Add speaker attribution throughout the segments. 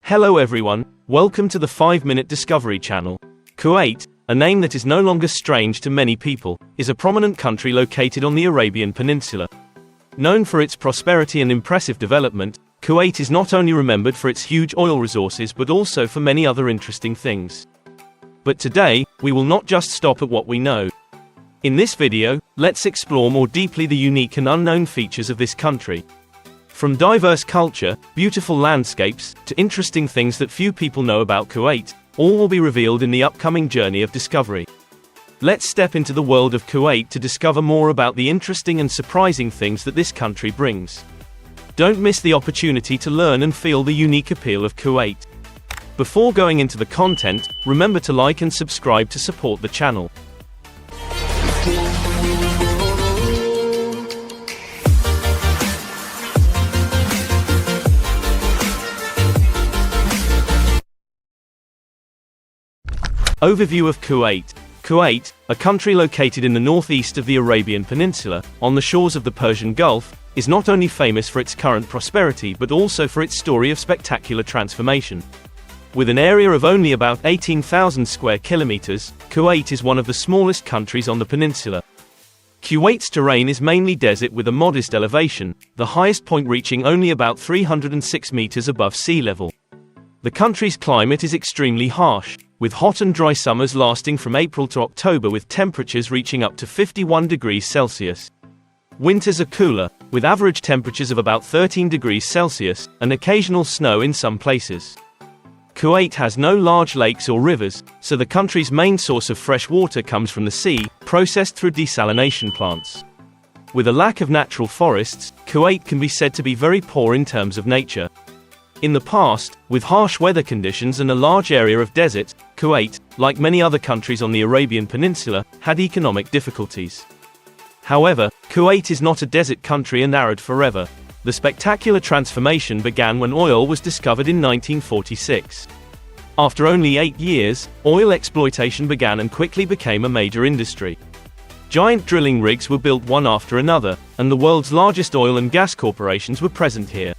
Speaker 1: Hello everyone, welcome to the 5-Minute Discovery channel. Kuwait, a name that is no longer strange to many people, is a prominent country located on the Arabian Peninsula. Known for its prosperity and impressive development, Kuwait is not only remembered for its huge oil resources but also for many other interesting things. But today, we will not just stop at what we know. In this video, let's explore more deeply the unique and unknown features of this country. From diverse culture, beautiful landscapes, to interesting things that few people know about Kuwait, all will be revealed in the upcoming journey of discovery. Let's step into the world of Kuwait to discover more about the interesting and surprising things that this country brings. Don't miss the opportunity to learn and feel the unique appeal of Kuwait. Before going into the content, remember to like and subscribe to support the channel. Overview of Kuwait. Kuwait, a country located in the northeast of the Arabian Peninsula, on the shores of the Persian Gulf, is not only famous for its current prosperity but also for its story of spectacular transformation. With an area of only about 18,000 square kilometers, Kuwait is one of the smallest countries on the peninsula. Kuwait's terrain is mainly desert with a modest elevation, the highest point reaching only about 306 meters above sea level. The country's climate is extremely harsh, with hot and dry summers lasting from April to October with temperatures reaching up to 51 degrees Celsius. Winters are cooler, with average temperatures of about 13 degrees Celsius, and occasional snow in some places. Kuwait has no large lakes or rivers, so the country's main source of fresh water comes from the sea, processed through desalination plants. With a lack of natural forests, Kuwait can be said to be very poor in terms of nature. In the past, with harsh weather conditions and a large area of desert, Kuwait, like many other countries on the Arabian Peninsula, had economic difficulties. However, Kuwait is not a desert country and arid forever. The spectacular transformation began when oil was discovered in 1946. After only 8 years, oil exploitation began and quickly became a major industry. Giant drilling rigs were built one after another, and the world's largest oil and gas corporations were present here.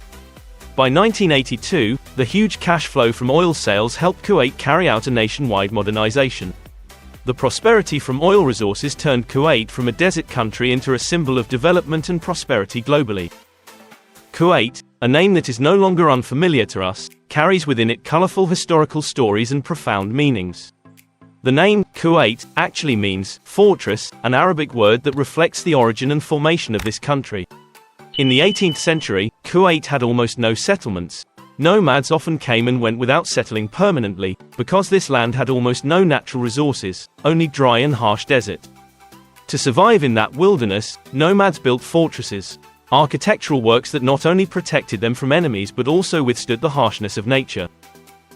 Speaker 1: By 1982, the huge cash flow from oil sales helped Kuwait carry out a nationwide modernization. The prosperity from oil resources turned Kuwait from a desert country into a symbol of development and prosperity globally. Kuwait, a name that is no longer unfamiliar to us, carries within it colorful historical stories and profound meanings. The name, Kuwait, actually means fortress, an Arabic word that reflects the origin and formation of this country. In the 18th century, Kuwait had almost no settlements. Nomads often came and went without settling permanently, because this land had almost no natural resources, only dry and harsh desert. To survive in that wilderness, nomads built fortresses, architectural works that not only protected them from enemies but also withstood the harshness of nature.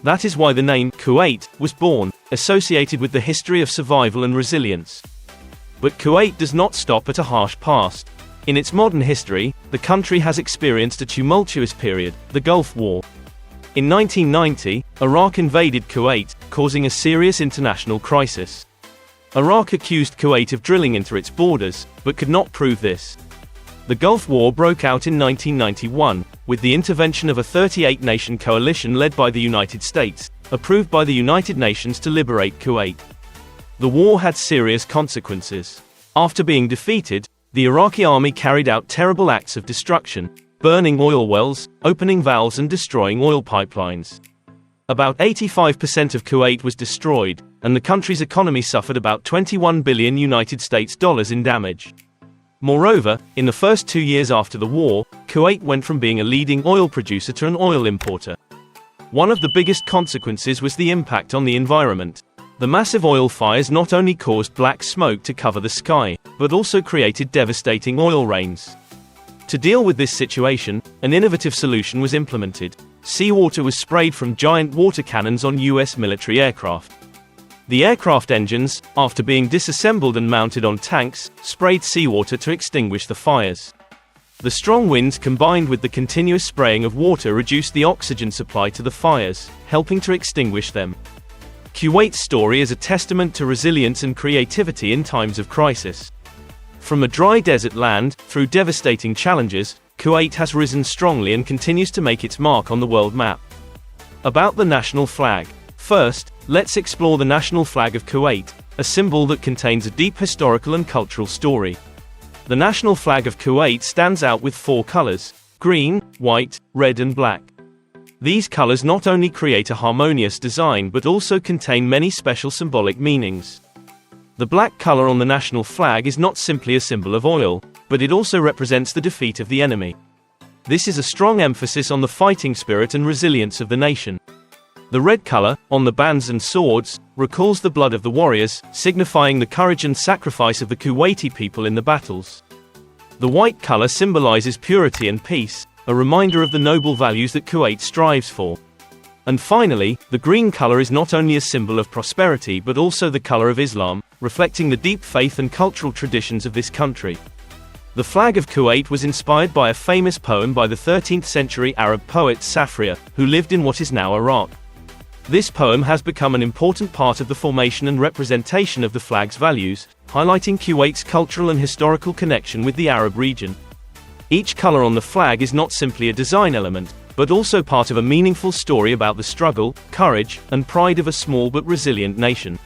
Speaker 1: That is why the name Kuwait was born, associated with the history of survival and resilience. But Kuwait does not stop at a harsh past. In its modern history, the country has experienced a tumultuous period, the Gulf War. In 1990, Iraq invaded Kuwait, causing a serious international crisis. Iraq accused Kuwait of drilling into its borders, but could not prove this. The Gulf War broke out in 1991, with the intervention of a 38-nation coalition led by the United States, approved by the United Nations to liberate Kuwait. The war had serious consequences. After being defeated, the Iraqi army carried out terrible acts of destruction, burning oil wells, opening valves and destroying oil pipelines. About 85% of Kuwait was destroyed, and the country's economy suffered about $21 billion in damage. Moreover, in the first 2 years after the war, Kuwait went from being a leading oil producer to an oil importer. One of the biggest consequences was the impact on the environment. The massive oil fires not only caused black smoke to cover the sky, but also created devastating oil rains. To deal with this situation, an innovative solution was implemented. Seawater was sprayed from giant water cannons on US military aircraft. The aircraft engines, after being disassembled and mounted on tanks, sprayed seawater to extinguish the fires. The strong winds combined with the continuous spraying of water reduced the oxygen supply to the fires, helping to extinguish them. Kuwait's story is a testament to resilience and creativity in times of crisis. From a dry desert land, through devastating challenges, Kuwait has risen strongly and continues to make its mark on the world map. About the national flag. First, let's explore the national flag of Kuwait, a symbol that contains a deep historical and cultural story. The national flag of Kuwait stands out with four colors: green, white, red and black. These colors not only create a harmonious design but also contain many special symbolic meanings. The black color on the national flag is not simply a symbol of oil, but it also represents the defeat of the enemy. This is a strong emphasis on the fighting spirit and resilience of the nation. The red color, on the bands and swords, recalls the blood of the warriors, signifying the courage and sacrifice of the Kuwaiti people in the battles. The white color symbolizes purity and peace, a reminder of the noble values that Kuwait strives for. And finally, the green color is not only a symbol of prosperity but also the color of Islam, reflecting the deep faith and cultural traditions of this country. The flag of Kuwait was inspired by a famous poem by the 13th century Arab poet Safriya, who lived in what is now Iraq. This poem has become an important part of the formation and representation of the flag's values, highlighting Kuwait's cultural and historical connection with the Arab region. Each color on the flag is not simply a design element, but also part of a meaningful story about the struggle, courage, and pride of a small but resilient nation.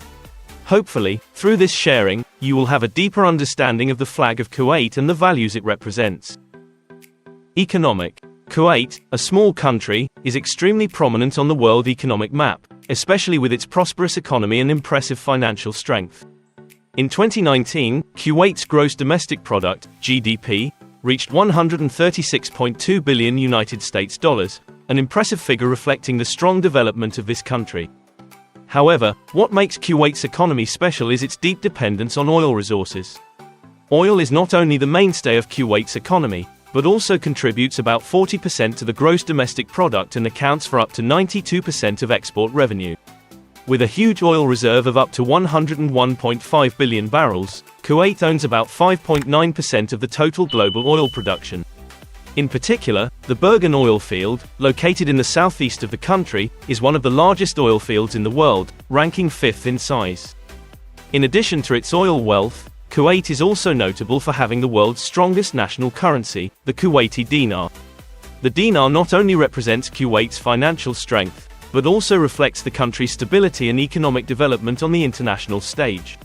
Speaker 1: Hopefully, through this sharing, you will have a deeper understanding of the flag of Kuwait and the values it represents. Economic. Kuwait, a small country, is extremely prominent on the world economic map, especially with its prosperous economy and impressive financial strength. In 2019, Kuwait's gross domestic product, GDP, reached $136.2 billion United States dollars, an impressive figure reflecting the strong development of this country. However, what makes Kuwait's economy special is its deep dependence on oil resources. Oil is not only the mainstay of Kuwait's economy, but also contributes about 40% to the gross domestic product and accounts for up to 92% of export revenue. With a huge oil reserve of up to 101.5 billion barrels, Kuwait owns about 5.9% of the total global oil production. In particular, the Persian oil field, located in the southeast of the country, is one of the largest oil fields in the world, ranking 5th in size. In addition to its oil wealth, Kuwait is also notable for having the world's strongest national currency, the Kuwaiti dinar. The dinar not only represents Kuwait's financial strength, but also reflects the country's stability and economic development on the international stage.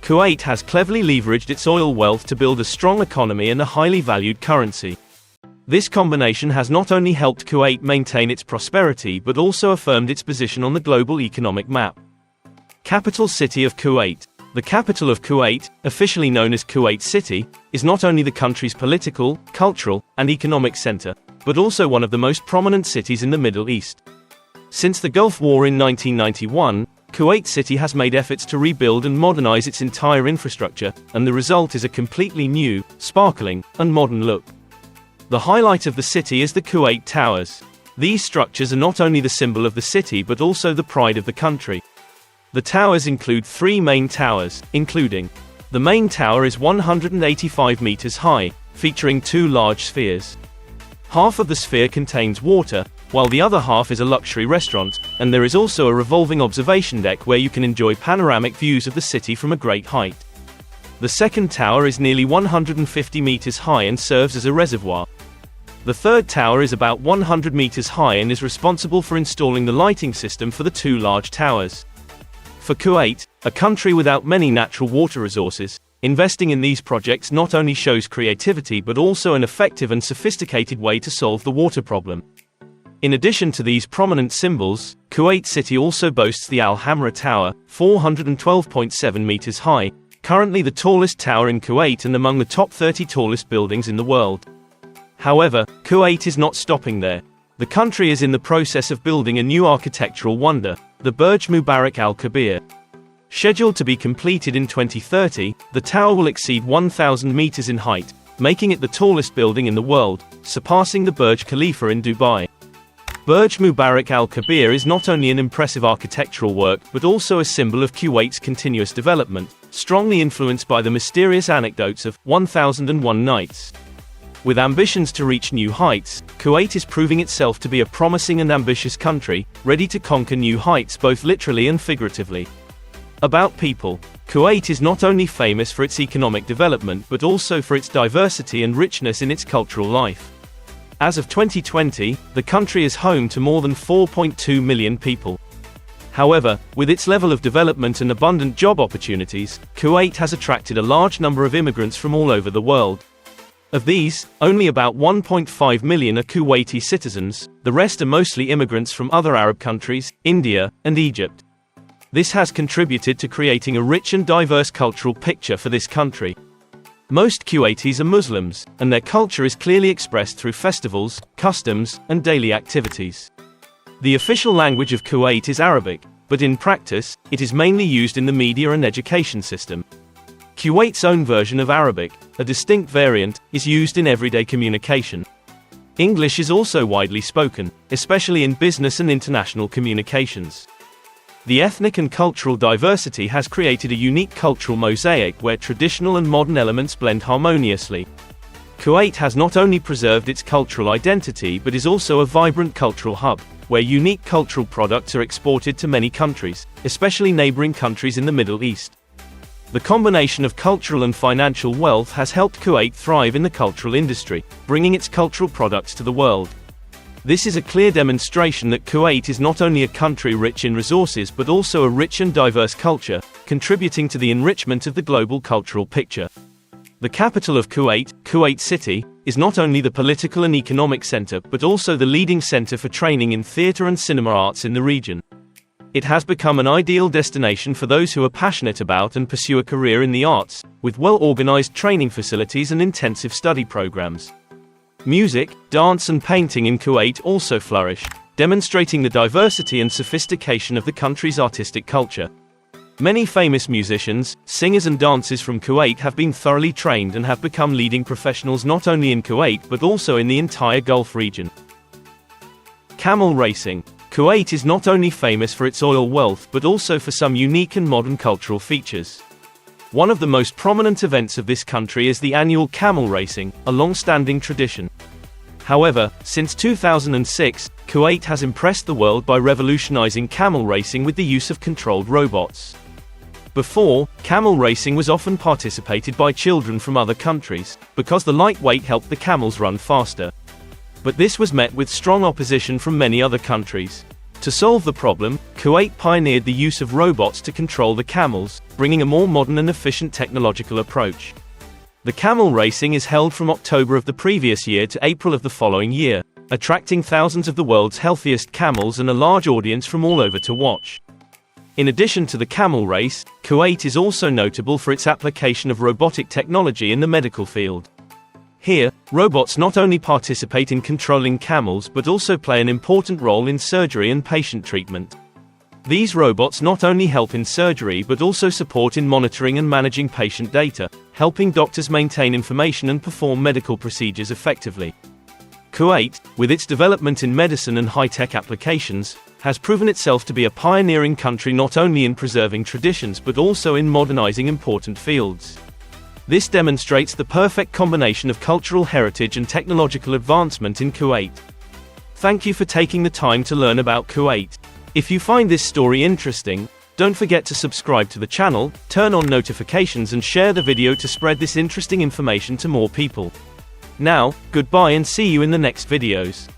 Speaker 1: Kuwait has cleverly leveraged its oil wealth to build a strong economy and a highly valued currency. This combination has not only helped Kuwait maintain its prosperity but also affirmed its position on the global economic map. Capital city of Kuwait. The capital of Kuwait, officially known as Kuwait City, is not only the country's political, cultural, and economic center, but also one of the most prominent cities in the Middle East. Since the Gulf War in 1991, Kuwait City has made efforts to rebuild and modernize its entire infrastructure, and the result is a completely new, sparkling, and modern look. The highlight of the city is the Kuwait Towers. These structures are not only the symbol of the city but also the pride of the country. The towers include three main towers, including the main tower is 185 meters high, featuring two large spheres. Half of the sphere contains water, while the other half is a luxury restaurant, and there is also a revolving observation deck where you can enjoy panoramic views of the city from a great height. The second tower is nearly 150 meters high and serves as a reservoir. The third tower is about 100 meters high and is responsible for installing the lighting system for the two large towers. For Kuwait, a country without many natural water resources, investing in these projects not only shows creativity but also an effective and sophisticated way to solve the water problem. In addition to these prominent symbols, Kuwait City also boasts the Al Hamra Tower, 412.7 meters high, currently the tallest tower in Kuwait and among the top 30 tallest buildings in the world. However, Kuwait is not stopping there. The country is in the process of building a new architectural wonder, the Burj Mubarak Al Kabir. Scheduled to be completed in 2030, the tower will exceed 1,000 meters in height, making it the tallest building in the world, surpassing the Burj Khalifa in Dubai. Burj Mubarak Al Kabir is not only an impressive architectural work but also a symbol of Kuwait's continuous development, strongly influenced by the mysterious anecdotes of 1001 Nights. With ambitions to reach new heights, Kuwait is proving itself to be a promising and ambitious country, ready to conquer new heights both literally and figuratively. About people. Kuwait is not only famous for its economic development but also for its diversity and richness in its cultural life. As of 2020, the country is home to more than 4.2 million people. However, with its level of development and abundant job opportunities, Kuwait has attracted a large number of immigrants from all over the world. Of these, only about 1.5 million are Kuwaiti citizens, the rest are mostly immigrants from other Arab countries, India, and Egypt. This has contributed to creating a rich and diverse cultural picture for this country. Most Kuwaitis are Muslims, and their culture is clearly expressed through festivals, customs, and daily activities. The official language of Kuwait is Arabic, but in practice, it is mainly used in the media and education system. Kuwait's own version of Arabic, a distinct variant, is used in everyday communication. English is also widely spoken, especially in business and international communications. The ethnic and cultural diversity has created a unique cultural mosaic where traditional and modern elements blend harmoniously. Kuwait has not only preserved its cultural identity but is also a vibrant cultural hub, where unique cultural products are exported to many countries, especially neighboring countries in the Middle East. The combination of cultural and financial wealth has helped Kuwait thrive in the cultural industry, bringing its cultural products to the world. This is a clear demonstration that Kuwait is not only a country rich in resources but also a rich and diverse culture, contributing to the enrichment of the global cultural picture. The capital of Kuwait, Kuwait City, is not only the political and economic center but also the leading center for training in theater and cinema arts in the region. It has become an ideal destination for those who are passionate about and pursue a career in the arts, with well-organized training facilities and intensive study programs. Music, dance and painting in Kuwait also flourish, demonstrating the diversity and sophistication of the country's artistic culture. Many famous musicians, singers and dancers from Kuwait have been thoroughly trained and have become leading professionals not only in Kuwait but also in the entire Gulf region. Camel racing. Kuwait is not only famous for its oil wealth but also for some unique and modern cultural features. One of the most prominent events of this country is the annual camel racing, a long-standing tradition. However, since 2006, Kuwait has impressed the world by revolutionizing camel racing with the use of controlled robots. Before, camel racing was often participated by children from other countries, because the light weight helped the camels run faster. But this was met with strong opposition from many other countries. To solve the problem, Kuwait pioneered the use of robots to control the camels, bringing a more modern and efficient technological approach. The camel racing is held from October of the previous year to April of the following year, attracting thousands of the world's healthiest camels and a large audience from all over to watch. In addition to the camel race, Kuwait is also notable for its application of robotic technology in the medical field. Here, robots not only participate in controlling camels but also play an important role in surgery and patient treatment. These robots not only help in surgery but also support in monitoring and managing patient data, helping doctors maintain information and perform medical procedures effectively. Kuwait, with its development in medicine and high-tech applications, has proven itself to be a pioneering country not only in preserving traditions but also in modernizing important fields. This demonstrates the perfect combination of cultural heritage and technological advancement in Kuwait. Thank you for taking the time to learn about Kuwait. If you find this story interesting, don't forget to subscribe to the channel, turn on notifications and share the video to spread this interesting information to more people. Now, goodbye and see you in the next videos.